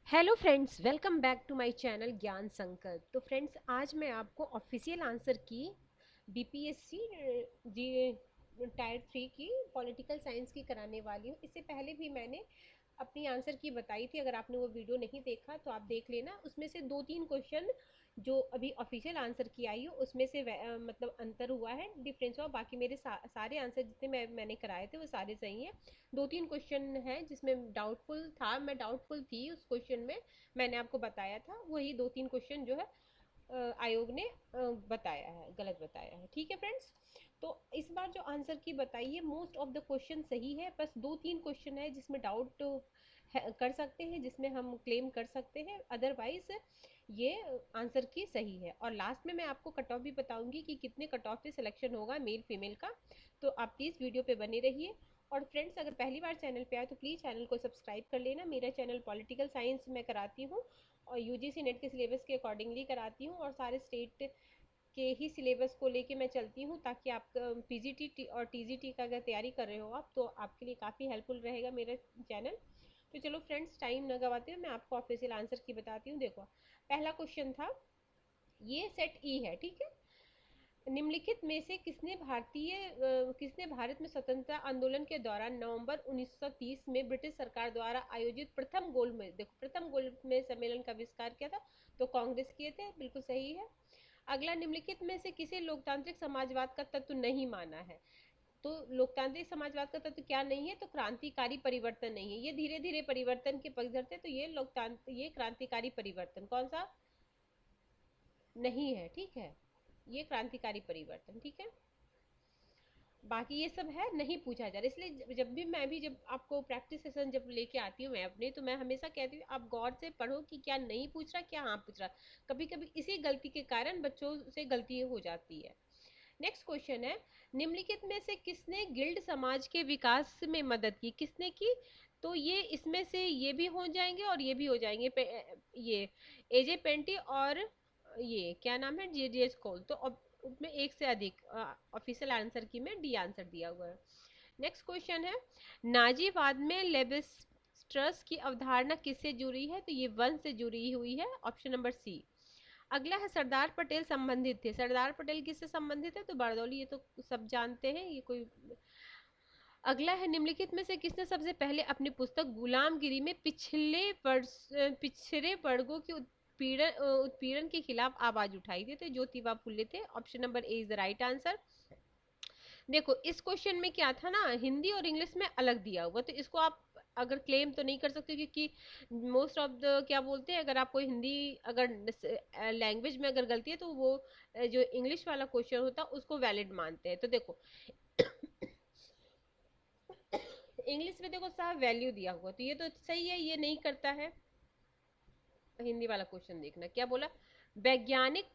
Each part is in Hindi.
Hello friends, welcome back to my channel Gyan Sankalp. तो फ्रेंड्स, आज मैं आपको ऑफिशियल आंसर की बीपीएससी जी टायर 3 की पॉलिटिकल साइंस की कराने वाली हूँ। इससे पहले भी मैंने अपनी आंसर की बताई थी। अगर आपने वो वीडियो नहीं देखा तो आप देख लेना। उसमें से 2-3 क्वेश्चन जो अभी ऑफिशियल आंसर की आई हो उसमें से मतलब अंतर हुआ है, डिफरेंस हुआ। बाकी मेरे सारे आंसर जितने मैंने कराए थे वो सारे सही हैं। 2-3 क्वेश्चन हैं जिसमें डाउटफुल था, मैं डाउटफुल थी उस क्वेश्चन में, मैंने आपको बताया था। वही 2-3 क्वेश्चन जो है आयोग ने बताया है, गलत बताया है। ठीक है फ्रेंड्स, तो इस बार जो आंसर की बताइए मोस्ट ऑफ द क्वेश्चन सही है। बस 2-3 क्वेश्चन है जिसमें डाउट कर सकते हैं, जिसमें हम क्लेम कर सकते हैं, अदरवाइज ये आंसर की सही है। और लास्ट में मैं आपको कट ऑफ भी बताऊंगी कि कितने कट ऑफ पे सिलेक्शन होगा मेल फीमेल का। तो आप प्लीज़ वीडियो पे बने रहिए। और फ्रेंड्स, अगर पहली बार चैनल पे आए तो प्लीज़ चैनल को सब्सक्राइब कर लेना। मेरा चैनल पॉलिटिकल साइंस मैं कराती हूँ और यूजीसी नेट के सिलेबस के अकॉर्डिंगली कराती हूँ, और सारे स्टेट के ही सिलेबस को लेके मैं चलती हूँ, ताकि आप पीजीटी और टीजीटी का अगर तैयारी कर रहे हो आप, तो आपके लिए काफ़ी हेल्पफुल रहेगा मेरा चैनल। तो चलो फ्रेंड्स, टाइम न गवाते हुए मैं आपको ऑफिशियल आंसर की बताती हूँ। देखो, पहला क्वेश्चन था, ये सेट ई है, ठीक है। निम्नलिखित में से किसने भारत में स्वतंत्रता आंदोलन के दौरान नवंबर 1930 में ब्रिटिश सरकार द्वारा आयोजित प्रथम गोलमेज, देखो प्रथम गोलमेज सम्मेलन का बहिष्कार किया था? तो कांग्रेस किए थे, बिल्कुल सही है। अगला, निम्नलिखित में से किसे लोकतांत्रिक समाजवाद का तत्व नहीं माना है? तो लोकतांत्रिक समाजवाद का तत्व क्या नहीं है? तो क्रांतिकारी परिवर्तन नहीं है। ये धीरे धीरे परिवर्तन के पक्षधर थे, तो ये क्रांतिकारी परिवर्तन कौन सा नहीं है? ठीक है, ये क्रांतिकारी परिवर्तन, ठीक है। बाकी ये सब है, नहीं पूछा जा रहा। इसलिए जब भी मैं भी जब आपको प्रैक्टिस सेशन जब लेके आती हूँ मैं अपने, तो मैं हमेशा कहती हूँ आप गौर से पढ़ो कि क्या नहीं पूछ रहा, क्या हाँ पूछ रहा। कभी कभी इसी गलती के कारण बच्चों से गलती हो जाती है। नेक्स्ट क्वेश्चन है, निम्नलिखित में से किसने गिल्ड समाज के विकास में मदद की? किसने की? तो ये इसमें से ये भी हो जाएंगे और ये भी हो जाएंगे। ये एजे पेंटी और ये क्या नाम है, जेडीएस कोल। तो अब उसमें एक से अधिक ऑफिशियल आंसर की में डी आंसर दिया हुआ है। नेक्स्ट क्वेश्चन है, नाजीवाद में लेविस्ट्रस की अवधारणा किससे जुड़ी है? तो ये वन से जुड़ी हुई है, ऑप्शन नंबर सी। अगला है, सरदार पटेल संबंधित थे। सरदार पटेल किससे संबंधित है? तो बारदौली, ये तो सब जानते हैं, ये कोई। अगला है, निम्नलिखित में से किसने सबसे पहले अपनी पुस्तक गुलामगिरी में पिछड़े वर्गों की उत्पीड़न के खिलाफ आवाज उठाई थी? तो ज्योतिबा फुले थे, option number A is the right answer. देखो, इस क्वेश्चन में क्या था ना, हिंदी और इंग्लिश में अलग दिया हुआ, तो इसको आप अगर क्लेम तो नहीं कर सकते, क्योंकि मोस्ट ऑफ द क्या बोलते हैं, अगर आपको हिंदी अगर लैंग्वेज में अगर गलती है तो वो जो इंग्लिश वाला क्वेश्चन होता है उसको वैलिड मानते हैं। तो देखो इंग्लिश में देखो साहब वैल्यू दिया हुआ, तो ये तो सही है, ये नहीं करता है। हिंदी वाला क्वेश्चन देखना क्या बोला, वैज्ञानिक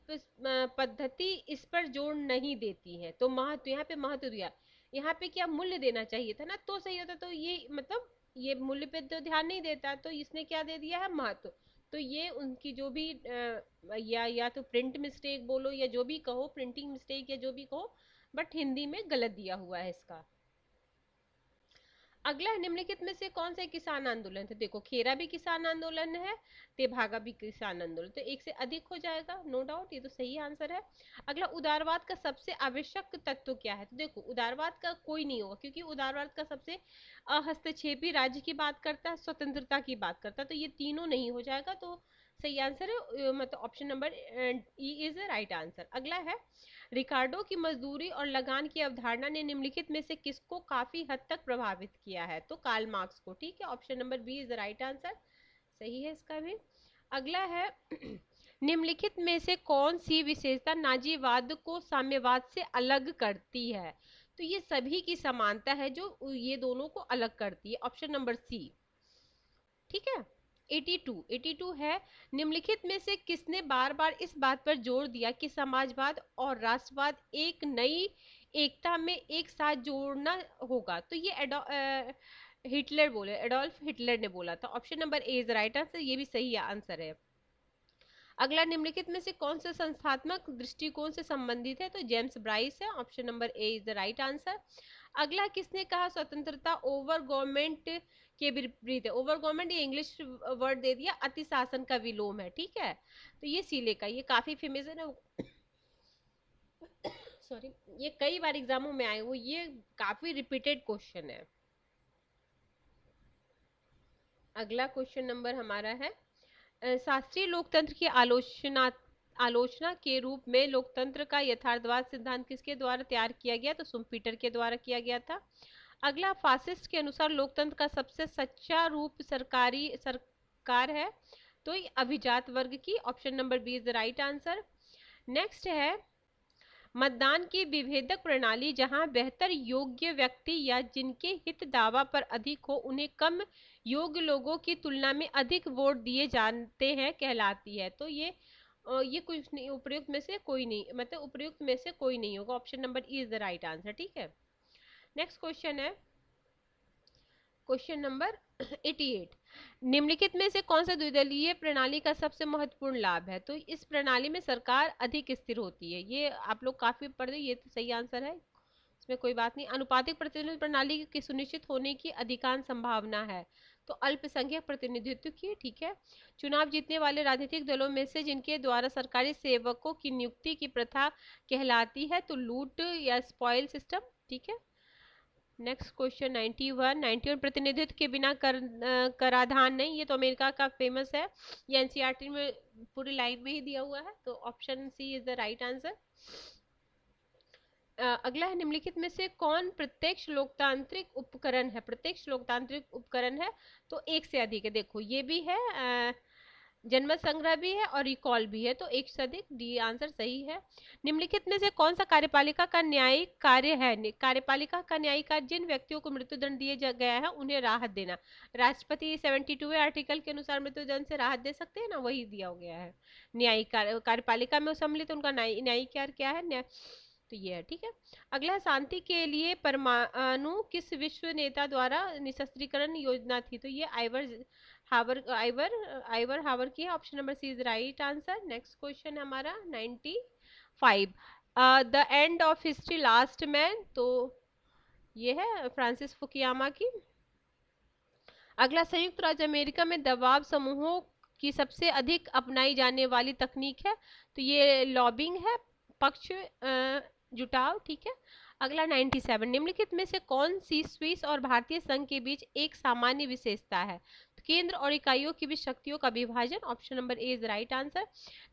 पद्धति इस पर जोर नहीं देती है। तो महत्व, यहाँ पे महत्व दिया, यहाँ पे क्या मूल्य देना चाहिए था ना, तो सही होता। तो ये मतलब ये मूल्य पे तो ध्यान नहीं देता, तो इसने क्या दे दिया है, महत्व। तो ये उनकी जो भी या तो प्रिंट मिस्टेक बोलो या जो भी कहो, प्रिंटिंग मिस्टेक या जो भी कहो, बट हिंदी में गलत दिया हुआ है इसका। अगला है, निम्नलिखित में से कौन से किसान आंदोलन थे? देखो, खेरा भी किसान आंदोलन है, तेभागा भी किसान आंदोलन, तो एक से अधिक हो जाएगा, नो डाउट, ये तो सही आंसर है। अगला, उदारवाद का सबसे आवश्यक तत्व क्या है? तो देखो, उदारवाद का कोई नहीं होगा, क्योंकि उदारवाद का सबसे हस्तक्षेपी राज्य की बात करता है, स्वतंत्रता की बात करता है, तो ये तीनों नहीं हो जाएगा। तो सही आंसर है मतलब option number E is the right answer. अगला है, रिकार्डो की मजदूरी और लगान की अवधारणा ने निम्नलिखित में से किसको काफी हद तक प्रभावित किया है? तो कार्ल मार्क्स को, ठीक है, option number B is the right answer, सही है इसका भी। अगला है निम्नलिखित में से कौन सी विशेषता नाजीवाद को साम्यवाद से अलग करती है? तो ये सभी की समानता है जो ये दोनों को अलग करती है, ऑप्शन नंबर सी, ठीक है। 82 है, निम्नलिखित में से किसने बार बार इस बात पर जोर दिया कि समाजवाद और राष्ट्रवाद एक नई एकता में एक साथ जोड़ना होगा? तो ये हिटलर बोले, एडोल्फ हिटलर ने बोला था, option number A is right answer, ये भी सही आंसर है। अगला, निम्नलिखित में से कौन से संस्थात्मक दृष्टिकोण से संबंधित है? तो जेम्स ब्राइस है, option number A is the right answer. अगला किसने कहा स्वतंत्रता ओवर गवर्नमेंट के विपरीत है? ओवर गवर्नमेंट ये इंग्लिश वर्ड दे दिया, अति शासन का विलोम है, ठीक है। तो ये सीले का, ये काफी फेमस है ना, सॉरी, ये कई बार एग्जामों में आए, वो ये काफी रिपीटेड क्वेश्चन है। अगला क्वेश्चन नंबर हमारा है, शास्त्रीय लोकतंत्र की आलोचना के रूप में लोकतंत्र का यथार्थवाद सिद्धांत किसके द्वारा तैयार किया गया? तो शुम्पीटर के द्वारा किया गया था। अगला, फासिस्ट के अनुसार लोकतंत्र का सबसे सच्चा रूप सरकार है, तो ये अभिजात वर्ग की, option number B is the right answer. Next है, मतदान की विभेदक प्रणाली जहां बेहतर योग्य व्यक्ति या जिनके हित दावा पर अधिक हो उन्हें कम योग्य लोगों की तुलना में अधिक वोट दिए जाते हैं कहलाती है। तो ये कुछ नहीं, उपयुक्त में से कोई नहीं, मतलब उपयुक्त में से कोई नहीं होगा, option number E is the right answer, ठीक है। नेक्स्ट क्वेश्चन है क्वेश्चन नंबर 88, निम्नलिखित में से कौन सा द्विदलीय प्रणाली का सबसे महत्वपूर्ण लाभ है? तो इस प्रणाली में सरकार अधिक स्थिर होती है, ये आप लोग काफी पढ़ रहे, ये तो सही आंसर है, इसमें कोई बात नहीं। अनुपातिक प्रतिनिधित्व प्रणाली की सुनिश्चित होने की अधिकांश संभावना है, तो अल्पसंख्यक प्रतिनिधित्व की, ठीक है। चुनाव जीतने वाले राजनीतिक दलों में से जिनके द्वारा सरकारी सेवकों की नियुक्ति की प्रथा कहलाती है, तो लूट या स्पॉइल सिस्टम, ठीक है। नेक्स्ट क्वेश्चन 91 प्रतिनिधित्व के बिना कराधान नहीं, ये तो अमेरिका का फेमस है, ये एनसीईआरटी में पूरी लाइन में ही दिया हुआ है, तो option C is the right answer. अगला है, निम्नलिखित में से कौन प्रत्यक्ष लोकतांत्रिक उपकरण है? प्रत्यक्ष लोकतांत्रिक उपकरण है तो एक से अधिक है, देखो ये भी है, जनमत संग्रह भी है और रिकॉल भी है, तो एक से अधिक, डी आंसर सही है। निम्नलिखित में से कौन सा कार्यपालिका का न्यायिक कार्य है? कार्यपालिका का न्यायिक कार्य जिन व्यक्तियों को मृत्युदंड दिया गया है उन्हें राहत देना। राष्ट्रपति 72वें आर्टिकल के अनुसार मृत्युदंड से राहत दे सकते हैं ना, वही दिया गया है। न्यायिक कार्यपालिका में सम्मिलित उनका न्यायिक कार्य क्या है? तो ये है, ठीक है। अगला, शांति के लिए परमाणु किस विश्व नेता द्वारा निशस्त्रीकरण योजना थी? तो ये आइवर हावर की है, option number C is right answer. Next question हमारा 95, the end of history last man, तो ये है फ्रांसिस फुकुयामा की। अगला, संयुक्त राज्य अमेरिका में दबाव समूहों की सबसे अधिक अपनाई जाने वाली तकनीक है, तो ये लॉबिंग है, पक्ष जुटाव, ठीक है। अगला 97, निम्नलिखित में से कौन सी स्विस और भारतीय संघ के बीच एक सामान्य विशेषता है? तो केंद्र और इकाइयों के बीच शक्तियों का विभाजन, option number A is right answer.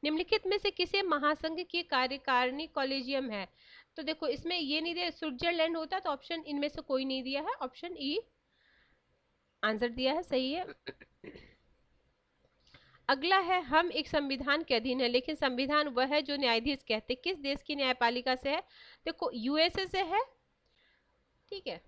निम्नलिखित में से किसे महासंघ की कार्यकारिणी कॉलेजियम है? तो देखो इसमें ये नहीं दिया, स्विट्जरलैंड होता, तो ऑप्शन इनमें से कोई नहीं दिया है, ऑप्शन ई आंसर दिया है, सही है। अगला है, हम एक संविधान के अधीन है लेकिन संविधान वह है जो न्यायाधीश कहते, किस देश की न्यायपालिका से है? देखो यूएसए से है, ठीक है।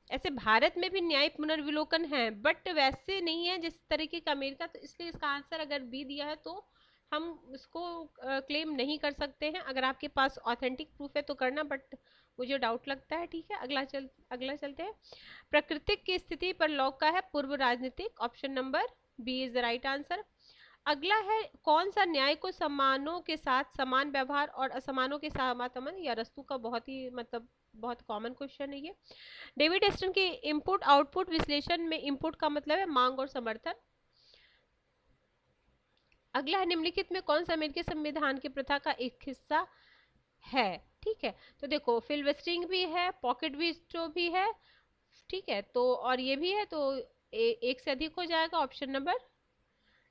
ऐसे भारत में भी न्याय पुनर्विलोकन है, बट वैसे नहीं है जिस तरीके का अमेरिका, तो इसलिए इसका आंसर अगर बी दिया है तो हम इसको क्लेम नहीं कर सकते हैं। अगर आपके पास ऑथेंटिक प्रूफ है तो करना, बट मुझे डाउट लगता है, ठीक है। अगला चलते हैं, प्राकृतिक की स्थिति पर लॉक का है पूर्व राजनीतिक, option number B is the right answer. अगला है, कौन सा न्याय को समानों के साथ समान व्यवहार और असमानों के साथ अमन, या रस्तु का बहुत ही मतलब बहुत कॉमन क्वेश्चन है ये। डेविड एस्टन के इनपुट आउटपुट विश्लेषण में इनपुट का मतलब है मांग और समर्थन। अगला है, निम्नलिखित में कौन सा अमेरिकी संविधान की प्रथा का एक हिस्सा है? ठीक है, तो देखो फिल्बस्टरिंग भी है, पॉकेट वीटो भी है, ठीक है, तो और ये भी है, तो एक से अधिक हो जाएगा, option number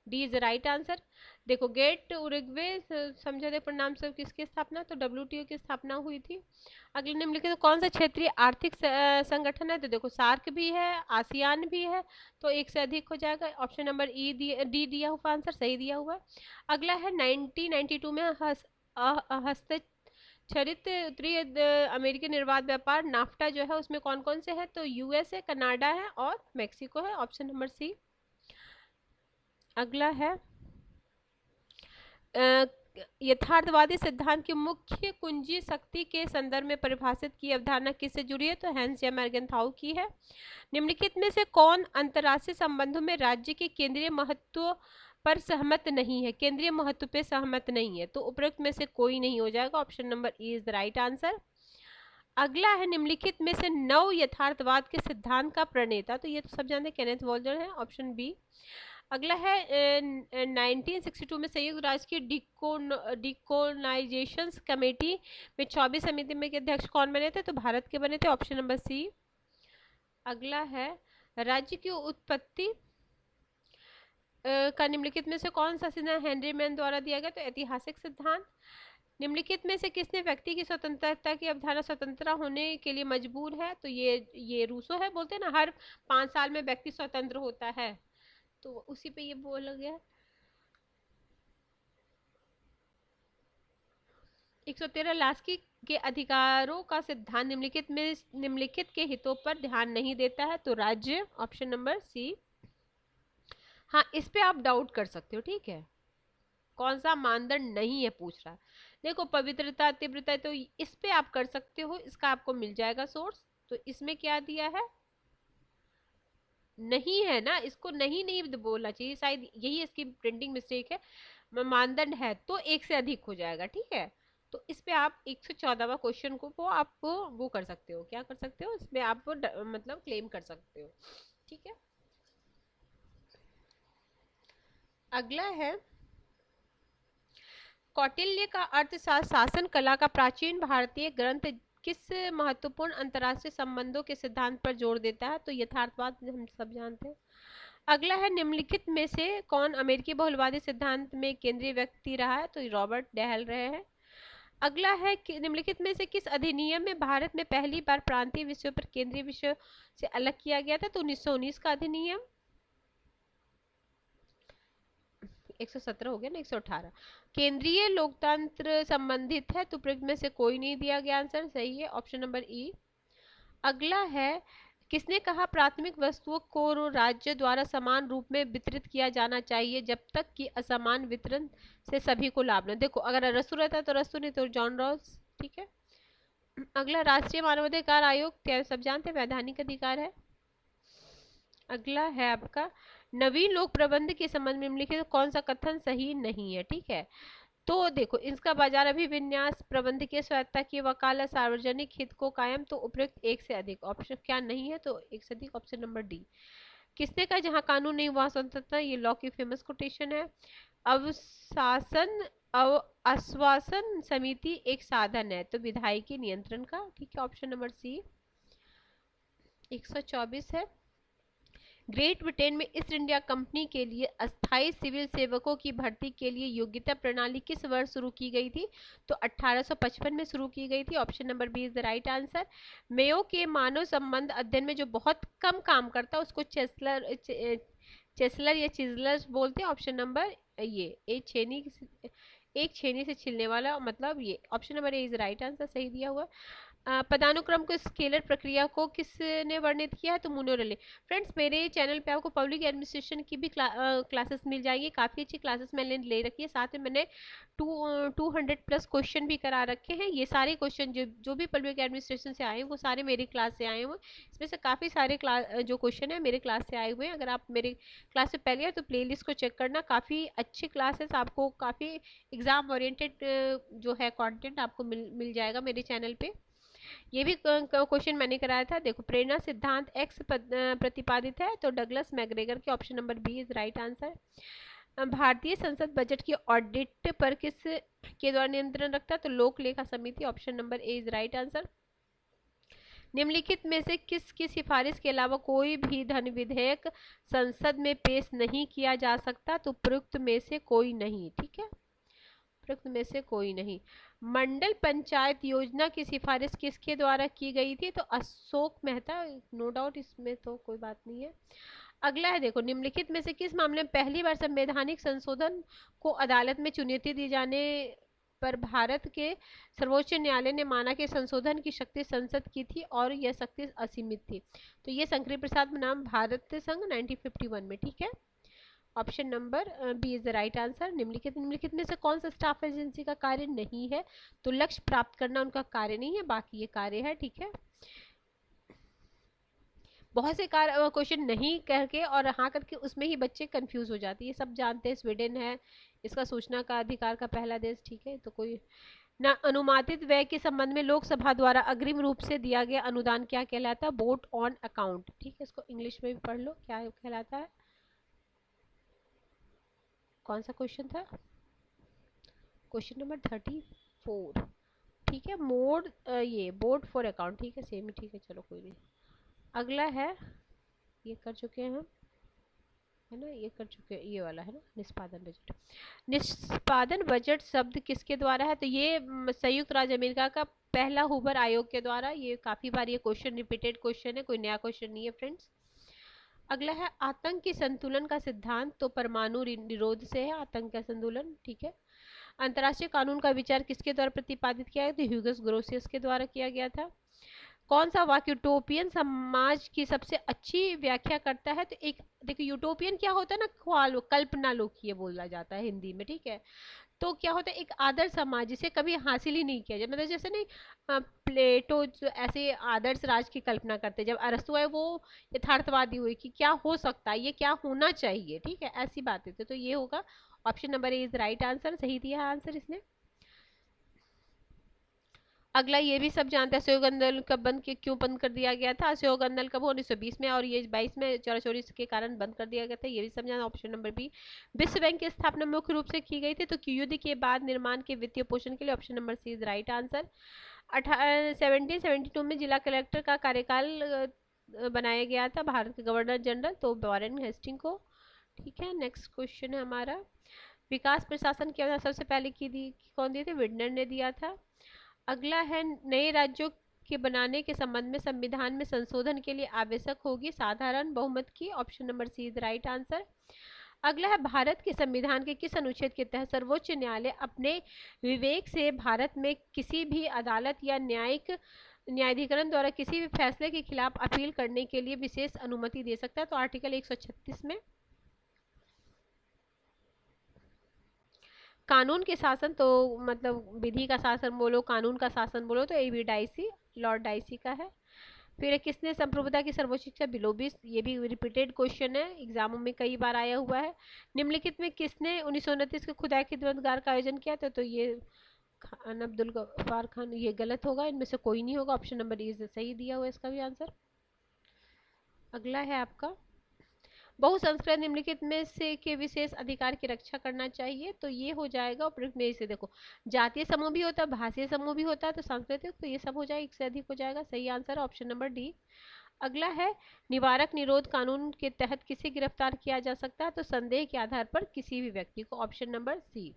D is right answer. देखो गेट उरुग्वे समझौते परिणाम से किसकी स्थापना? तो डब्ल्यूटीओ की स्थापना हुई थी। अगले निम्नलिखित तो कौन सा क्षेत्रीय आर्थिक संगठन है? तो देखो सार्क भी है, आसियान भी है, तो एक से अधिक हो जाएगा, ऑप्शन नंबर ई डी दिया हुआ आंसर सही दिया हुआ। अगला है 1992 में हस्ताक्षरित उत्तरी अमेरिकी निर्बाध व्यापार नाफ्टा जो है उसमें कौन कौन से है? तो यूएसए, कनाडा है और मेक्सिको है, ऑप्शन नंबर सी। अगला है, यथार्थवादी सिद्धांत की मुख्य कुंजी शक्ति के संदर्भ में परिभाषित की अवधारणा किससे जुड़ी है? तो हैंस या मर्गेंथाउ की है। निम्नलिखित में से कौन अंतर्राष्ट्रीय संबंधों में राज्य के केंद्रीय महत्व पर सहमत नहीं है? केंद्रीय महत्व पे सहमत नहीं है, तो उपरोक्त में से कोई नहीं हो जाएगा, option number E is the right answer. अगला है निम्नलिखित में से नव यथार्थवाद के सिद्धांत का प्रणेता, तो ये तो सब जानते हैं, केनेथ वॉल्जर है, ऑप्शन बी। अगला है 1962 में संयुक्त राष्ट्र की डिकोनाइजेशन कमेटी में 24 समिति में के अध्यक्ष कौन बने थे, तो भारत के बने थे, ऑप्शन नंबर सी। अगला है राज्य की उत्पत्ति का निम्नलिखित में से कौन सा सिद्धांत हेनरी मैन द्वारा दिया गया, तो ऐतिहासिक सिद्धांत। निम्नलिखित में से किसने व्यक्ति की स्वतंत्रता की अवधारणा स्वतंत्र होने के लिए मजबूर है, तो ये रूसो है। बोलते हैं ना हर 5 साल में व्यक्ति स्वतंत्र होता है, तो उसी पे ये बोला गया। 113 लास्की के अधिकारों का सिद्धांत निम्नलिखित के हितों पर ध्यान नहीं देता है, तो राज्य, ऑप्शन नंबर सी। हाँ, इस पे आप डाउट कर सकते हो, ठीक है, कौन सा मानदंड नहीं है पूछ रहा है। देखो पवित्रता, तीव्रता, तो इस पे आप कर सकते हो, इसका आपको मिल जाएगा सोर्स। तो इसमें क्या दिया है, नहीं है ना, इसको नहीं नहीं बोलना चाहिए, शायद यही इसकी प्रिंटिंग मिस्टेक है। मानदंड है तो एक से अधिक हो जाएगा, ठीक है। तो इस पे आप 114वां क्वेश्चन को आप वो कर सकते हो, क्या कर सकते हो, इसमें आप मतलब क्लेम कर सकते हो, ठीक है। अगला है कौटिल्य का अर्थशास्त्र शासन कला का प्राचीन भारतीय ग्रंथ किस महत्वपूर्ण अंतर्राष्ट्रीय संबंधों के सिद्धांत पर जोर देता है, तो यथार्थवाद हम सब जानते हैं। अगला है निम्नलिखित में से कौन अमेरिकी बहुलवादी सिद्धांत में केंद्रीय व्यक्ति रहा है, तो रॉबर्ट डहल रहे हैं। अगला है कि निम्नलिखित में से किस अधिनियम में भारत में पहली बार प्रांतीय विषयों पर केंद्रीय विषय से अलग किया गया था, तो 1919 का अधिनियम। 117 हो गया ना, 118। केंद्रीय लोकतंत्र संबंधित है, तो प्रयुक्त में से कोई नहीं दिया गया, आंसर सही है, ऑप्शन नंबर ई। अगला है किसने कहा प्राथमिक वस्तुओं को राज्य द्वारा समान रूप में वितरित किया जाना चाहिए जब तक कि असमान वितरण से सभी को लाभ न। देखो अगर रसू रहता तो रसू, नहीं तो जॉन रॉस, ठीक है। अगला राष्ट्रीय मानवाधिकार आयोग, क्या सब जानते हैं, वैधानिक अधिकार है। अगला है आपका नवीन लोक प्रबंध के संबंध में निम्नलिखित कौन सा कथन सही नहीं है, ठीक है। तो देखो इसका बाजार अभिविन्यास, प्रबंध की स्वायत्ता की वकालत, सार्वजनिक हित को कायम, तो उपयुक्त एक से अधिक, ऑप्शन क्या नहीं है, तो एक से अधिक, ऑप्शन नंबर डी। किसने कहा जहां कानून नहीं वहां स्वतंत्रता, ये लॉ की फेमस कोटेशन है। अवशासन आश्वासन समिति एक साधन है, तो विधायकी नियंत्रण का, ठीक है, ऑप्शन नंबर सी। 124 है ग्रेट ब्रिटेन में ईस्ट इंडिया कंपनी के लिए अस्थायी सिविल सेवकों की भर्ती के लिए योग्यता प्रणाली किस वर्ष शुरू की गई थी, तो 1855 में शुरू की गई थी, option number B is the right answer. Mayo के मानव संबंध अध्ययन में जो बहुत कम काम करता है उसको चेसलर या चिजलर बोलते हैं, ऑप्शन नंबर ये एक छेनी से छिलने वाला, मतलब ये, option number A is right answer, सही दिया हुआ। पदानुक्रम को स्केलर प्रक्रिया को किसने वर्णित किया है, तो मुनोरले। फ्रेंड्स मेरे चैनल पे आपको पब्लिक एडमिनिस्ट्रेशन की भी क्लासेस मिल जाएगी, काफ़ी अच्छी क्लासेस मैंने ले रखी है, साथ में मैंने 200 प्लस क्वेश्चन भी करा रखे हैं। ये सारे क्वेश्चन जो भी पब्लिक एडमिनिस्ट्रेशन से आए हैं वो सारे मेरी क्लास से आए हुए, इसमें से काफ़ी सारे जो क्वेश्चन है मेरे क्लास से आए हुए हैं। अगर आप मेरे क्लास से पहले हैं तो प्ले लिस्ट को चेक करना, काफ़ी अच्छी क्लासेस, आपको काफ़ी एग्जाम ओरिएंटेड जो है कॉन्टेंट आपको मिल जाएगा मेरे चैनल पे। ये भी क्वेश्चन मैंने कराया था, देखो प्रेरणा सिद्धांत एक्स प्रतिपादित है, तो डगलस मैग्रेगर के, option number B is right answer. भारतीय संसद बजट की ऑडिट पर किस के द्वारा नियंत्रण रखता है, तो लोक लेखा समिति, option number A is right answer. निम्नलिखित में से किसकी सिफारिश के अलावा कोई भी धन विधेयक संसद में पेश नहीं किया जा सकता, तो प्रयुक्त में से कोई नहीं, ठीक है, प्रयुक्त में से कोई नहीं। मंडल पंचायत योजना की सिफारिश किसके द्वारा की गई थी, तो अशोक मेहता, नो डाउट, इसमें तो कोई बात नहीं है। अगला है देखो निम्नलिखित में से किस मामले में पहली बार संवैधानिक संशोधन को अदालत में चुनौती दी जाने पर भारत के सर्वोच्च न्यायालय ने माना कि संशोधन की शक्ति संसद की थी और यह शक्ति असीमित थी, तो ये शंकरी प्रसाद बनाम भारत संघ 1951 में, ठीक है, option number B is the right answer. निम्नलिखित में से कौन सा स्टाफ एजेंसी का कार्य नहीं है, तो लक्ष्य प्राप्त करना उनका कार्य नहीं है, बाकी ये कार्य है, ठीक है। बहुत से क्वेश्चन नहीं करके और हाँ करके उसमें ही बच्चे कंफ्यूज हो जाते हैं, ये सब जानते हैं। स्वीडन है इसका सूचना का अधिकार का पहला देश, ठीक है, तो कोई ना अनुमानित व्यय के संबंध में लोकसभा द्वारा अग्रिम रूप से दिया गया अनुदान क्या कहलाता है? Vote on account. ठीक है, इसको इंग्लिश में भी पढ़ लो, क्या कहलाता है? कौन सा क्वेश्चन था? Question number 34। ठीक है, मोड ये बोर्ड फॉर अकाउंट। ठीक है, सेम ही, ठीक है, चलो कोई नहीं। अगला है, ये कर चुके हैं हम, है ना, ये कर चुके हैं, ये वाला है ना, निष्पादन बजट। निष्पादन बजट शब्द किसके द्वारा है? तो ये संयुक्त राज्य अमेरिका का पहला हुबर आयोग के द्वारा। ये काफी बार ये क्वेश्चन रिपीटेड क्वेश्चन है, कोई नया क्वेश्चन नहीं है फ्रेंड्स। अगला है आतंक के संतुलन का सिद्धांत, तो परमाणु निरोध से है आतंक का संतुलन। ठीक है, अंतर्राष्ट्रीय कानून का विचार किसके द्वारा प्रतिपादित किया गया? तो ह्यूगस ग्रोसियस के द्वारा किया गया था। कौन सा वाक्य यूटोपियन समाज की सबसे अच्छी व्याख्या करता है? तो एक देखो, यूटोपियन क्या होता है ना, ख्वाल, कल्पना लोकीय बोला जाता है हिंदी में। ठीक है, तो क्या होता है, एक आदर्श समाज जिसे कभी हासिल ही नहीं किया जाए, मतलब जैसे नहीं, प्लेटो ऐसे आदर्श राज की कल्पना करते, जब अरस्तु है वो यथार्थवादी हुए कि क्या हो सकता है, ये क्या होना चाहिए। ठीक है, ऐसी बातें थी। तो ये होगा option number A is right answer, सही दिया है आंसर इसने। अगला ये भी सब जानते हैं, असहयोग आंदोलन कब बंद क्यों बंद कर दिया गया था? असहयोग आंदोलन कब? 1920 में, और ये 22 में चोरा चोरी के कारण बंद कर दिया गया था। ये भी सब जाना। Option number B. विश्व बैंक की स्थापना मुख्य रूप से की गई थी, तो युद्ध के बाद निर्माण के वित्तीय पोषण के लिए। Option number C is right answer. 1772 में जिला कलेक्टर का कार्यकाल बनाया गया था भारत के गवर्नर जनरल, तो वॉरेन हेस्टिंग को। ठीक है, नेक्स्ट क्वेश्चन है हमारा, विकास प्रशासन की अवधारणा सबसे पहले कौन दिए थे? विडनर ने दिया था। अगला है, नए राज्यों के बनाने के संबंध में संविधान में संशोधन के लिए आवश्यक होगी साधारण बहुमत की। Option number C is right answer. अगला है, भारत के संविधान के किस अनुच्छेद के तहत सर्वोच्च न्यायालय अपने विवेक से भारत में किसी भी अदालत या न्यायिक न्यायाधिकरण द्वारा किसी भी फैसले के खिलाफ अपील करने के लिए विशेष अनुमति दे सकता है? तो आर्टिकल 136 में। कानून के शासन, तो मतलब विधि का शासन बोलो, कानून का शासन बोलो, तो एबी डाइसी, लॉर्ड डाइसी का है। फिर किसने संप्रभुता की सर्वोच्च शिक्षा बिलोबिस? ये भी रिपीटेड क्वेश्चन है, एग्जामों में कई बार आया हुआ है। निम्नलिखित में किसने 1929 के खुदाई खिदमतगार का आयोजन किया था? तो ये खान अब्दुल गफ्फार खान। ये गलत होगा, इनमें से कोई नहीं होगा। ऑप्शन नंबर ए सही दिया हुआ इसका भी आंसर। अगला है आपका, बहुसंस्कृत निम्नलिखित में से के विशेष अधिकार की रक्षा करना चाहिए? तो ये हो जाएगा उपयुक्त में से, देखो, जातीय समूह भी होता है, भाषीय समूह भी होता है, तो सांस्कृतिक, तो ये सब हो जाएगा, एक से अधिक हो जाएगा। सही आंसर ऑप्शन नंबर डी। अगला है, निवारक निरोध कानून के तहत किसे गिरफ्तार किया जा सकता है? तो संदेह के आधार पर किसी भी व्यक्ति को। Option number C.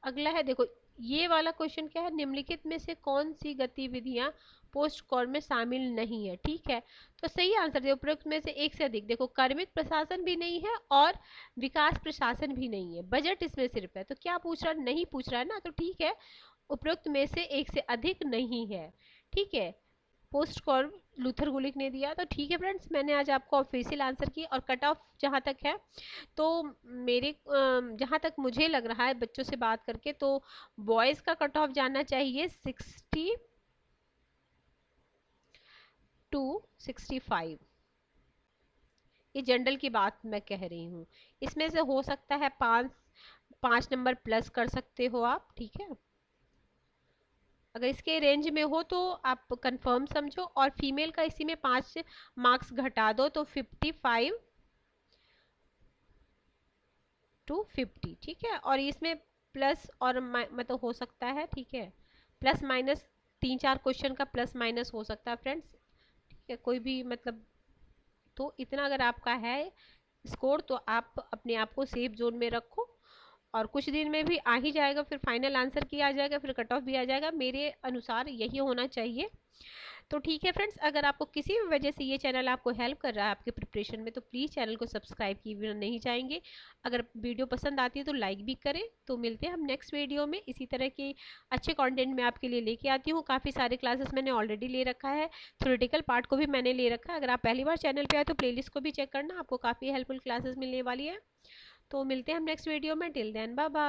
अगला है, देखो, ये वाला क्वेश्चन क्या है, निम्नलिखित में से कौन सी गतिविधियां पोस्ट कॉर में शामिल नहीं है? ठीक है, तो सही आंसर दे उपरोक्त में से एक से अधिक। देखो, कार्मिक प्रशासन भी नहीं है और विकास प्रशासन भी नहीं है, बजट इसमें सिर्फ है। तो क्या पूछ रहा, नहीं पूछ रहा है ना, तो ठीक है, उपरोक्त में से एक से अधिक नहीं है। ठीक है, पोस्ट कॉर्ब लूथर गुलिक ने दिया। तो ठीक है फ्रेंड्स, मैंने आज आपको ऑफिशियल आंसर की, और कट ऑफ जहाँ तक है, तो मेरे जहाँ तक मुझे लग रहा है बच्चों से बात करके, तो बॉयज़ का कट ऑफ जाना चाहिए 60 टू 65। ये जनरल की बात मैं कह रही हूँ, इसमें से हो सकता है 5 नंबर प्लस कर सकते हो आप। ठीक है, अगर इसके रेंज में हो तो आप कंफर्म समझो, और फीमेल का इसी में 5 मार्क्स घटा दो, तो 55 टू 50। ठीक है, और इसमें प्लस और मतलब हो सकता है। ठीक है, प्लस माइनस 3-4 क्वेश्चन का प्लस माइनस हो सकता है फ्रेंड्स। ठीक है, कोई भी मतलब, तो इतना अगर आपका है स्कोर, तो आप अपने आप को सेफ जोन में रखो, और कुछ दिन में भी आ ही जाएगा, फिर फाइनल आंसर की आ जाएगा, फिर कट ऑफ भी आ जाएगा, मेरे अनुसार यही होना चाहिए। तो ठीक है फ्रेंड्स, अगर आपको किसी भी वजह से ये चैनल आपको हेल्प कर रहा है आपके प्रिपरेशन में, तो प्लीज़ चैनल को सब्सक्राइब किए बिना नहीं जाएंगे। अगर वीडियो पसंद आती है तो लाइक भी करें। तो मिलते हैं हम नेक्स्ट वीडियो में, इसी तरह के अच्छे कंटेंट मैं आपके लिए लेके आती हूँ। काफ़ी सारे क्लासेस मैंने ऑलरेडी ले रखा है, थ्योरेटिकल पार्ट को भी मैंने ले रखा है। अगर आप पहली बार चैनल पर आए तो प्लेलिस्ट को भी चेक करना, आपको काफ़ी हेल्पफुल क्लासेस मिलने वाली है। तो मिलते हैं हम नेक्स्ट वीडियो में, टिल देन बाय बाय।